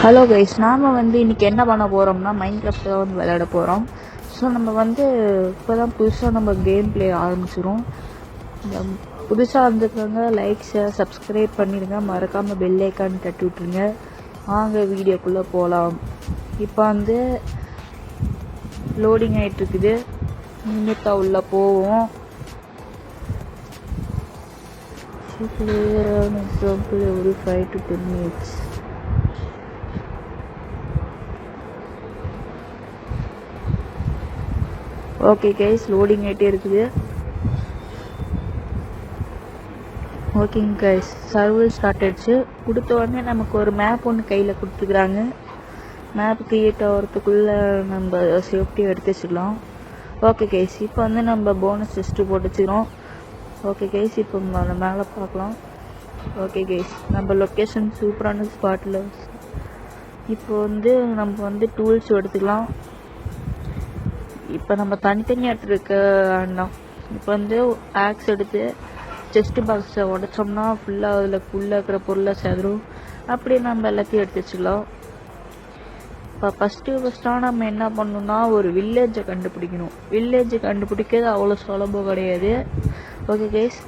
Hello guys, நாம் இன்றைக்கி என்ன பண்ண போகிறோம்னா மைன்கிராஃப்ட்டில் விளையாட போகிறோம். ஸோ நம்ம இப்போ தான் புதுசாக நம்ம கேம் ப்ளே ஆரம்பிச்சிடும். புதுசாக வந்துருக்காங்க, லைக் ஷேர் சப்ஸ்கிரைப் பண்ணிடுங்க, மறக்காமல் பெல் ஐக்கான் தட்டி விட்ருங்க. வாங்க வீடியோக்குள்ளே போகலாம். இப்போ லோடிங் ஆகிட்டுருக்குது, நிமித்தா உள்ளே போவோம். ஒரு 5 to 10 minutes. Okay guys, loading ஆகிட்டே இருக்குது. ஓகேங்க கைஸ், சர்வர் ஸ்டார்ட் ஆகிடுச்சு. கொடுத்த உடனே நமக்கு ஒரு மேப் ஒன்று கையில் கொடுத்துக்கிறாங்க. மேப் கிரியேட் ஆகிறதுக்குள்ளே நம்ம சேஃப்டியாக எடுத்து வச்சுக்கலாம். ஓகே கைஸ், இப்போ நம்ம போனஸ் டெஸ்ட்டு போட்டு வச்சுக்கிறோம். ஓகே கைஸ், இப்போ மேலே பார்க்கலாம். ஓகே கைஸ், நம்ம லொக்கேஷன் சூப்பரான ஸ்பாட்டில். இப்போ நம்ம டூல்ஸ் எடுத்துக்கலாம். இப்போ நம்ம தனித்தனியாக இருக்க வேண்டாம். இப்போ ஆக்ஸ் எடுத்து செஸ்ட் பாக்ஸை உடைச்சோம்னா ஃபுல்லாக அதில் இருக்கிற பொருளை சேரும். அப்படியே நம்ம எல்லாத்தையும் எடுத்து வச்சுக்கலாம். இப்போ ஃபஸ்ட்டாக நம்ம என்ன பண்ணணும்னா ஒரு வில்லேஜை கண்டுபிடிக்கணும். வில்லேஜை கண்டுபிடிக்கிறது அவ்வளோ சுலபம் கிடையாது. ஓகே கைஸ்,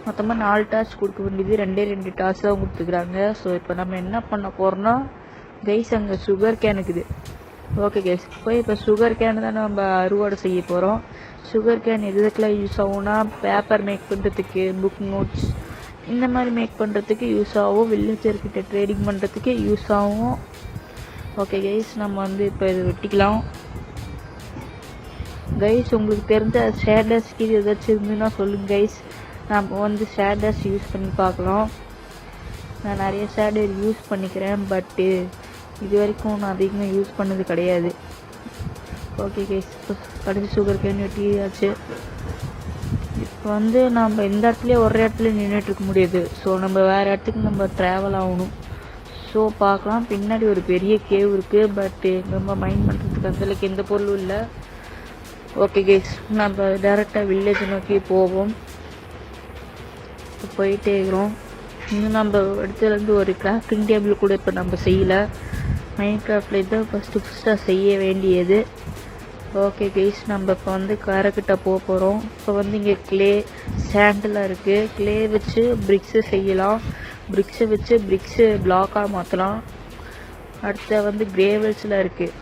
மொத்தமாக 4 டாஸ்க் கொடுக்க வேண்டியது 2 டாஸ்க் தான் கொடுத்துக்கிறாங்க. ஸோ இப்போ நம்ம என்ன பண்ண போகிறோம்னா கைஸ், அங்கே சுகர் கேன் இருக்குது. ஓகே கைஸ், இப்போ சுகர் கேன் தான் நம்ம அறுவடை செய்ய போகிறோம். சுகர் கேன் எதுக்கெல்லாம் யூஸ் ஆகும்னா பேப்பர் மேக் பண்ணுறதுக்கு, புக் நோட்ஸ் இந்த மாதிரி மேக் பண்ணுறதுக்கு யூஸ் ஆகும். வில்லேஜர்கிட்ட ட்ரேடிங் பண்ணுறதுக்கு யூஸ் ஆகும். ஓகே கைஸ், நம்ம இப்போ இதை வெட்டிக்கலாம். கைஸ், உங்களுக்கு தெரிஞ்ச ஷேடர்ஸ் இது ஏதாச்சும் இருந்துன்னா சொல்லுங்கள் கைஸ். நம்ம ஷேடர்ஸ் யூஸ் பண்ணி பார்க்கலாம். நான் நிறைய ஷேடர் யூஸ் பண்ணிக்கிறேன், பட்டு இது வரைக்கும் நான் அதிகமாக யூஸ் பண்ணது கிடையாது. ஓகே கைஸ், இப்போ கடைசி சுகர் கேன் வெட்டியாச்சு. இப்போ நம்ம இந்த இடத்துல ஒரு இடத்துல நின்றுட்டுருக்க முடியாது. ஸோ நம்ம வேறு இடத்துக்கு நம்ம ட்ராவல் ஆகணும். ஸோ பார்க்கலாம். பின்னாடி ஒரு பெரிய கேவ் இருக்குது, பட்டு நம்ம மைண்ட் பண்ணுறதுக்கு அந்தளவுக்கு எந்த பொருளும் இல்லை. ஓகே கைஸ், நம்ம டேரெக்டாக வில்லேஜ் நோக்கி போவோம். போயிட்டே இருக்கிறோம். இன்னும் நம்ம இடத்துலேருந்து ஒரு கிராஃப்டிங் டேபிள் கூட இப்போ நம்ம செய்யலை. மைன்கிராஃப்டில் இதுதான் ஃபஸ்ட்டாக செய்ய வேண்டியது. ஓகே கைஸ், நம்ம இப்போ காரைக்கிட்ட போக போகிறோம். இப்போ இங்கே கிளே சாண்டெலாம் இருக்குது. கிளே வச்சு பிரிக்ஸு செய்யலாம். பிரிக்ஸை வச்சு பிரிக்ஸு பிளாக்காக மாற்றலாம். அடுத்த கிரேவல்ஸில் இருக்குது,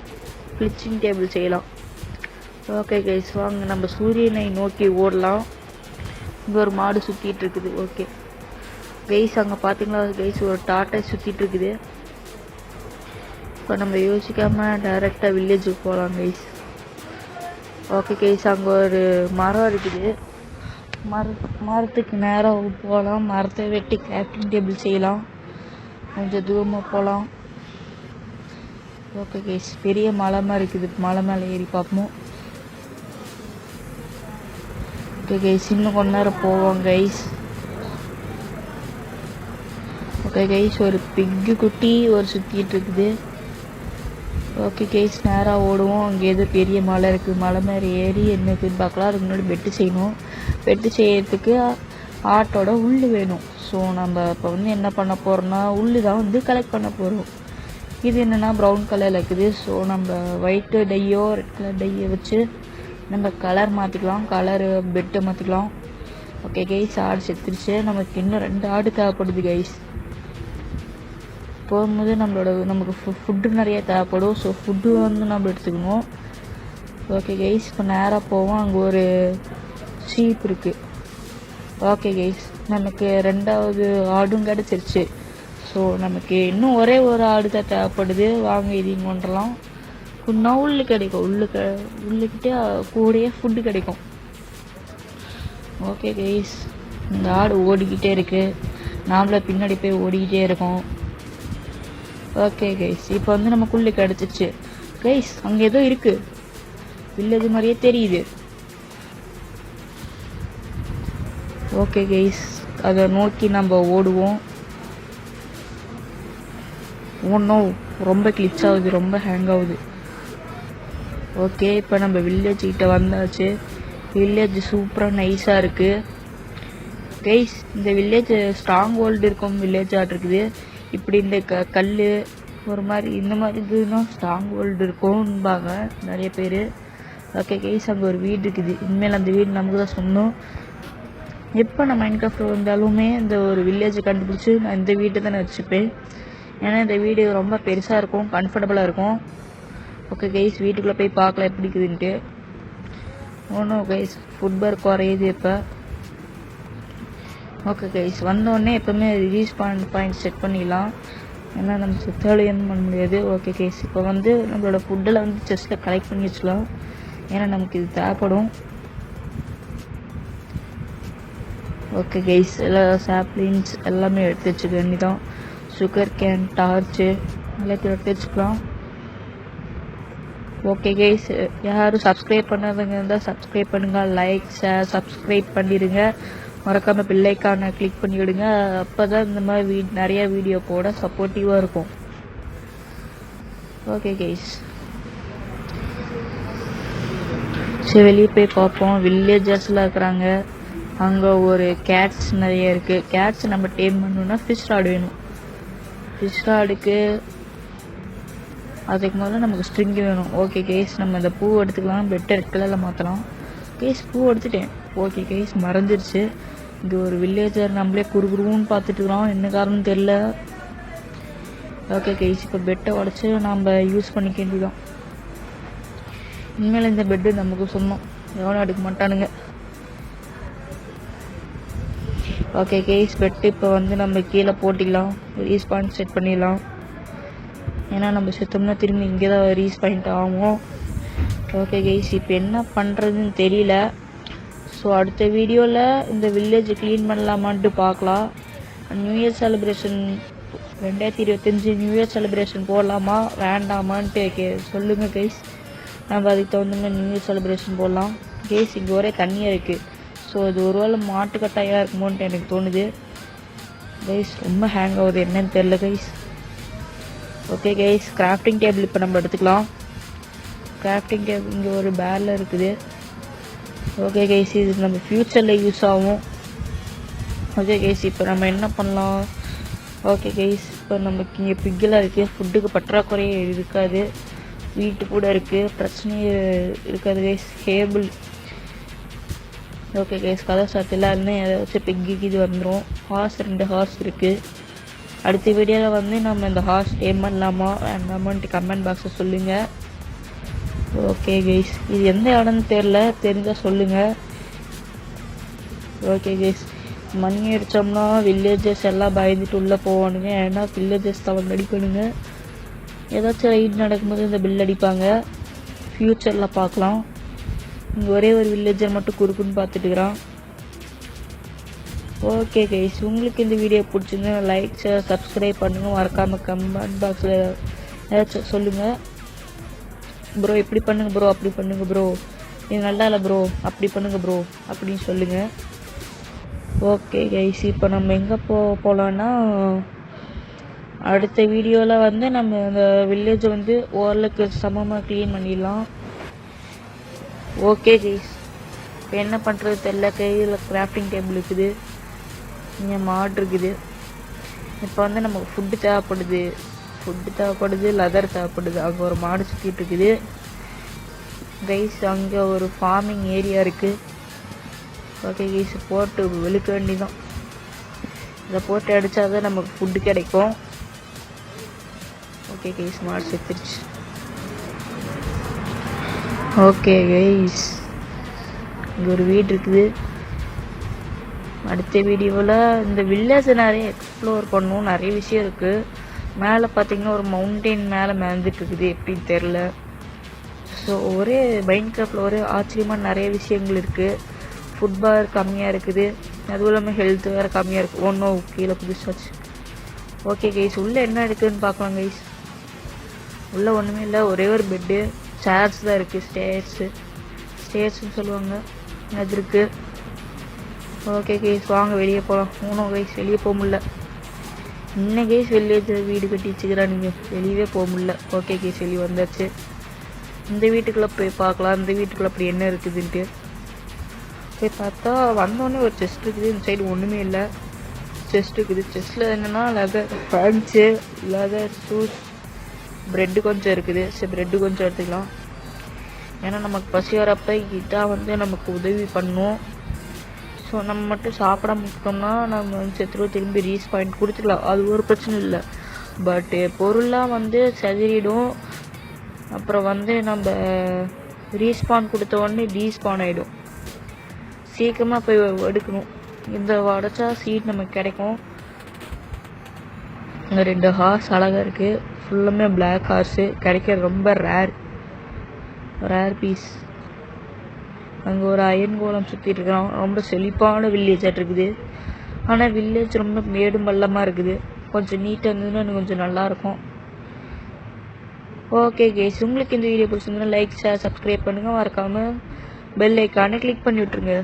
ஃப்ளிச்சிங் டேபிள் செய்யலாம். ஓகே கைஸ், வாங்க நம்ம சூரியனை நோக்கி ஓடலாம். இங்கே ஒரு மாடு சுற்றிட்டு இருக்குது. ஓகே கைஸ், அங்கே பார்த்தீங்களா கைஸ், ஒரு டாட்டை சுற்றிட்டு இருக்குது. இப்போ நம்ம யோசிக்காமல் டைரெக்டாக வில்லேஜுக்கு போகலாம் கைஸ். ஓகே கைஸ், அங்கே ஒரு மரம் இருக்குது. மரத்துக்கு நேராக போகலாம். மரத்தை வெட்டி கிராஃப்டிங் டேபிள் செய்யலாம். கொஞ்சம் தூரமாக போகலாம். ஓகே கைஸ், பெரிய மலை மாதிரி இருக்குது. மலை மேலே ஏறி பார்ப்போம். ஓகே கைஸ், இன்னும் கொஞ்ச நேரம் போவோம் கைஸ். ஓகே கைஸ், ஒரு பிக்கு குட்டி ஒரு சுற்றிட்டு இருக்குது. ஓகே கைஸ், நேராக ஓடுவோம். அங்கே ஏதோ பெரிய மலை இருக்குது. மலை மேலே ஏறி என்ன இருக்குன்னு பார்க்கலாம். அதுக்கு முன்னாடி பெட்டு செய்யணும். பெட்டு செய்யறதுக்கு ஆட்டோட உள் வேணும். ஸோ நம்ம இப்போ என்ன பண்ண போகிறோம்னா உள்ளு தான் கலெக்ட் பண்ண போகிறோம். இது என்னென்னா ப்ரௌன் கலரில் இருக்குது. ஸோ நம்ம ஒயிட்டு டையோ ரெட் கலர் டையை வச்சு நம்ம கலர் மாற்றிக்கலாம். கலரு பெட்டை மாற்றிக்கலாம். ஓகே கைஸ், ஆடு செத்துருச்சு. நமக்கு இன்னும் 2 ஆடு தேவைப்படுது கைஸ். போகும்போது நமக்கு ஃபுட்டு நிறைய தேவைப்படும். ஸோ ஃபுட்டு நம்ம எடுத்துக்கணும். ஓகே கைஸ், இப்போ நேராக போவோம். அங்கே ஒரு ஷீப் இருக்குது. ஓகே கைஸ், நமக்கு 2வது ஆடும் கிடச்சிருச்சு. ஸோ நமக்கு இன்னும் ஒரே ஒரு ஆடு தான் தேவைப்படுது. வாங்க இதையும் கொண்டுலாம். இன்னும் உள்ளு கிடைக்கும். உள்ளுக்கிட்டே கூடயே ஃபுட்டு கிடைக்கும். ஓகே கைஸ், இந்த ஆடு ஓடிக்கிட்டே இருக்குது. நாமளே பின்னாடி போய் ஓடிக்கிட்டே இருக்கோம். ஓகே கைஸ், இப்போ நமக்குள்ளே கிடச்சிச்சு கைஸ். அங்கே ஏதோ இருக்குது, வில்லேஜ் மாதிரியே தெரியுது. ஓகே கைஸ், அதை நோக்கி நம்ம ஓடுவோம். ஒன்றும் ரொம்ப கிளிச் ஆகுது, ரொம்ப ஹேங் ஆகுது. ஓகே, இப்போ நம்ம வில்லேஜ் கிட்ட வந்தாச்சு. வில்லேஜ் சூப்பராக நைஸாக இருக்குது கைஸ். இந்த வில்லேஜ் ஸ்ட்ராங் ஹோல்டு இருக்கும் வில்லேஜ் ஆட் இருக்குது. இப்படி இந்த கல் ஒரு மாதிரி இந்த மாதிரி இதுனா ஸ்ட்ராங் ஹோல்டு இருக்கும்பாங்க நிறைய பேர். ஓகே கைஸ், அங்கே ஒரு வீடு இருக்குது. இனிமேல் அந்த வீடு நமக்கு தான் சொன்னோம். எப்போ நான் மைண்ட் கிராஃப்ட் வந்தாலுமே இந்த ஒரு வில்லேஜை கண்டுபிடிச்சி நான் இந்த வீட்டை தான் நான் வச்சுப்பேன். ஏன்னா இந்த வீடு ரொம்ப பெருசாக இருக்கும், கம்ஃபர்டபுளாக இருக்கும். ஓகே கைஸ், வீட்டுக்குள்ளே போய் பார்க்கலாம் எப்படி இருக்குதுன்ட்டு. ஒன்றும் கைஸ் ஃபுட்பால் குறையுது இப்போ. ஓகே கைஸ், வந்தோடனே எப்போவுமே ரிலீஸ் பாயிண்ட் செட் பண்ணிடலாம். ஏன்னா நம்ம சுத்தாலும் எதுவும் பண்ண முடியாது. ஓகே கைஸ், இப்போ வந்து நம்மளோட ஃபுட்டில் வந்து செஸ்ட்டில் கலெக்ட் பண்ணி வச்சுக்கலாம். ஏன்னா நமக்கு இது தேவைப்படும். ஓகே கைஸ், எல்லாம் சாப்ளின்ஸ் எல்லாமே எடுத்து வச்சுக்க வேண்டிதான். சுகர் கேன், டார்ச்சு எல்லாத்தையும் எடுத்து வச்சுக்கலாம். ஓகே கைஸ், யாரும் சப்ஸ்கிரைப் பண்ணாதவங்க இருந்தால் சப்ஸ்கிரைப் பண்ணுங்கள். லைக், ஷேர், சப்ஸ்கிரைப் பண்ணிடுங்க. மறக்காமல் பெல் ஐகானை கிளிக் பண்ணிவிடுங்க. அப்போ தான் இந்த மாதிரி நிறையா வீடியோ போட சப்போர்ட்டிவாக இருக்கும். ஓகே கைஸ், சரி வெளியே போய் பார்ப்போம். வில்லேஜர்ஸ்லாம் இருக்கிறாங்க. அங்கே ஒரு கேட்ஸ் நிறைய இருக்குது. கேட்ஸ் நம்ம டேம் பண்ணணுன்னா ஃபிஷ் ராடு வேணும். ஃபிஷ் ராடுக்கு அதுக்கு முதல்ல நமக்கு ஸ்ட்ரிங் வேணும். ஓகே கேஸ், நம்ம இந்த பூ எடுத்துக்கலாம். பெட்டர் ரெட் கலரில் மாற்றலாம். கேஸ் பூ எடுத்துட்டேன். ஓகே கேஸ், மறந்துடுச்சு. இது ஒரு வில்லேஜர் நம்மளே குறுகுருன்னு பார்த்துட்டுருக்குறோம், என்ன காரணம் தெரில. ஓகே கேஸ், இப்போ பெட்டை உடச்சி நம்ம யூஸ் பண்ணிக்க வேண்டியதான். இனிமேல் இந்த பெட்டு நமக்கு சொன்னோம், எவனும் எடுக்க மாட்டானுங்க. ஓகே கேஸ், பெட்டு இப்போ வந்து நம்ம கீழே போட்டிக்கலாம். ரீஸ் பாயிண்ட் செட் பண்ணிடலாம். ஏன்னா நம்ம சுத்தம்னா திரும்பி இங்கே தான் ரீஸ் பாயிண்ட் ஆகும். ஓகே கேஸ், இப்போ என்ன பண்ணுறதுன்னு தெரியல. ஸோ அடுத்த வீடியோவில் இந்த வில்லேஜை க்ளீன் பண்ணலாமான்ட்டு பார்க்கலாம். New year celebration 2025 new year celebration போடலாமா வேண்டாமான்ட்டு சொல்லுங்கள் கைஸ். நம்ம அதுக்கு தகுந்த மாதிரி நியூ இயர் செலிப்ரேஷன் போடலாம். கேஸ், இங்கே ஒரே தண்ணியாக இருக்குது. ஸோ இது ஒருவேளை மாட்டுக்கட்டாயாக இருக்குமோன்ட்டு எனக்கு தோணுது. கைஸ் ரொம்ப ஹேங் ஆகுது, என்னன்னு தெரில guys. Okay guys, grafting table இப்போ நம்ம எடுத்துக்கலாம். கிராஃப்டிங் டேபிள் இங்கே ஒரு பேரில் இருக்குது. ஓகே கைஸ், இது நம்ம ஃப்யூச்சரில் யூஸ் ஆகும். ஓகே கைஸ், இப்போ நம்ம என்ன பண்ணலாம். ஓகே கைஸ், இப்போ நமக்கு இங்கே பிக்கெல்லாம் இருக்குது. ஃபுட்டுக்கு பற்றாக்குறையே இருக்காது. வீட்டு கூட இருக்குது, பிரச்சனையே இருக்காது கைஸ். கேபிள் ஓகே கைஸ், கதை சாத்தில இருந்தால் ஏதாச்சும் பிக்கிக்கு இது வந்துடும். ஹார்ஸ் 2 ஹார்ஸ் இருக்குது. அடுத்த வீடியோவில் வந்து நம்ம இந்த ஹார்ஸ் டேம் பண்ணலாமா வேண்டாமான்ட்டு கமெண்ட் பாக்ஸில் சொல்லுங்கள். ஓகே கைஸ், இது எந்த இடம்னு தெரிஞ்சால் சொல்லுங்கள். ஓகே கைஸ், மணி அடித்தோம்னா வில்லேஜஸ் எல்லாம் பயந்துட்டு உள்ளே போவானுங்க. ஏன்னா வில்லேஜஸ் தான் அடிக்கணுங்க. ஏதாச்சும் ரைட் நடக்கும்போது இந்த பில் அடிப்பாங்க. ஃப்யூச்சரில் பார்க்கலாம். இங்கே ஒரே ஒரு வில்லேஜர் மட்டும் குறுக்குன்னு பார்த்துட்டுக்கிறான். ஓகே கைஸ், உங்களுக்கு இந்த வீடியோ பிடிச்சிருந்தா லைக், ஷேர், சப்ஸ்கிரைப் பண்ணுங்கள். மறக்காமல் கமெண்ட் பாக்ஸில் ஏதாச்சும் சொல்லுங்கள். ப்ரோ இப்படி பண்ணுங்கள் ப்ரோ, அப்படி பண்ணுங்கள் ப்ரோ, இது நல்லா இல்லை ப்ரோ, அப்படி பண்ணுங்கள் ப்ரோ அப்படின்னு சொல்லுங்கள். ஓகே கைஸ், இப்போ நம்ம எங்கே போகலான்னா அடுத்த வீடியோவில் வந்து நம்ம இந்த வில்லேஜை வந்து ஓரளவுக்கு சமமாக க்ளீன் பண்ணிடலாம். ஓகே கைஸ், இப்போ என்ன பண்ணுறது தெரில. கையில் கிராஃப்டிங் டேபிள் இருக்குது, இங்கே மாடு இருக்குது. இப்போ வந்து நமக்கு ஃபுட்டு தேவைப்படுது, லெதர் தேவைப்படுது. அங்கே ஒரு மாடு சுற்றிட்டு இருக்குது கைஸ். அங்கே ஒரு ஃபார்மிங் ஏரியா இருக்குது. ஓகே கைஸ், போட்டு வெளுக்க வேண்டிதான். இதை போட்டு அடித்தா தான் நமக்கு ஃபுட்டு கிடைக்கும். ஓகே கைஸ், மாடு செத்துருச்சு. ஓகே கைஸ், இங்கே ஒரு வீடு இருக்குது. அடுத்த வீடியோவில் இந்த வில்லேஜை நிறைய எக்ஸ்ப்ளோர் பண்ணணும். நிறைய விஷயம் இருக்குது. மேலே பார்த்தீங்கன்னா ஒரு மவுண்டெயின் மேலே மேந்துட்டு இருக்குது, எப்படின்னு தெரில. ஸோ ஒரே மைண்ட் கிராஃப்டில் ஒரே ஆச்சரியமாக நிறைய விஷயங்கள் இருக்குது. ஃபுட்பால் கம்மியாக இருக்குது, அதுவும் இல்லாமல் ஹெல்த் வேறு கம்மியாக இருக்குது. ஒன்றும் கீழே புதுசாச்சு. ஓகே கைஸ், உள்ளே என்ன இருக்குதுன்னு பார்க்கலாம் கைஸ். உள்ளே ஒன்றுமே இல்லை, ஒரே ஒரு பெட்டு, சேர்ஸ் தான் இருக்குது. ஸ்டேர்ஸ்ன்னு சொல்லுவாங்க, அது இருக்குது. ஓகே கைஸ், வாங்க வெளியே போகலாம். ஒன்றும் கைஸ் வெளியே போக முடியல. இன்னும் கேஸ் வில்லேஜில் வீடு கட்டி வச்சுக்கிறானுங்க, வெளியவே போக முடியல. ஓகே கேஸ், வெளியே வந்தாச்சு. இந்த வீட்டுக்குள்ளே போய் பார்க்கலாம், இந்த வீட்டுக்குள்ளே அப்படி என்ன இருக்குதுன்ட்டு போய் பார்த்தா வந்தோடனே ஒரு செஸ்ட் இருக்குது. இந்த சைடு ஒன்றுமே இல்லை. செஸ்ட் இருக்குது. செஸ்ட்டில் என்னென்னா leather bands, leather shoes, bread கொஞ்சம் இருக்குது. சரி ப்ரெட்டு கொஞ்சம் எடுத்துக்கலாம். ஏன்னா நமக்கு பசி வரப்போ இதான் வந்து நமக்கு உதவி பண்ணும். ஸோ நம்ம மட்டும் சாப்பிடாம விட்டோம்னா நம்ம வந்து செத்துருவோம். திரும்பி ரீஸ்பாயின் கொடுத்துக்கலாம், அது ஒரு பிரச்சனை இல்லை. பட்டு பொருளாக வந்து செதறிடும். அப்புறம் வந்து நம்ம ரீஸ்பான் கொடுத்த உடனே டீஸ்பான் ஆகிடும். சீக்கிரமாக போய் எடுக்கணும். இந்த உடச்சா சீட் நமக்கு கிடைக்கும். இங்கே 2 ஹார்ஸ் அழகாக இருக்குது. ஃபுல்லுமே பிளாக் ஹார்ஸு, கிடைக்கிறது ரொம்ப ரேர் பீஸ். அங்கே ஒரு அயன் கோலம் சுற்றிட்டு இருக்கிறோம். ரொம்ப செழிப்பான வில்லேஜாக இருக்குது. ஆனால் வில்லேஜ் ரொம்ப மேடும் பள்ளமாக இருக்குது. கொஞ்சம் நீட்டாக இருந்ததுன்னா இன்னும் கொஞ்சம் நல்லாயிருக்கும். ஓகே கேஸ், உங்களுக்கு இந்த வீடியோ பிடிச்சிருந்ததுன்னா லைக், ஷேர், சப்ஸ்கிரைப் பண்ணுங்கள். மறக்காமல் பெல் ஐக்கானை கிளிக் பண்ணி விட்ருங்க.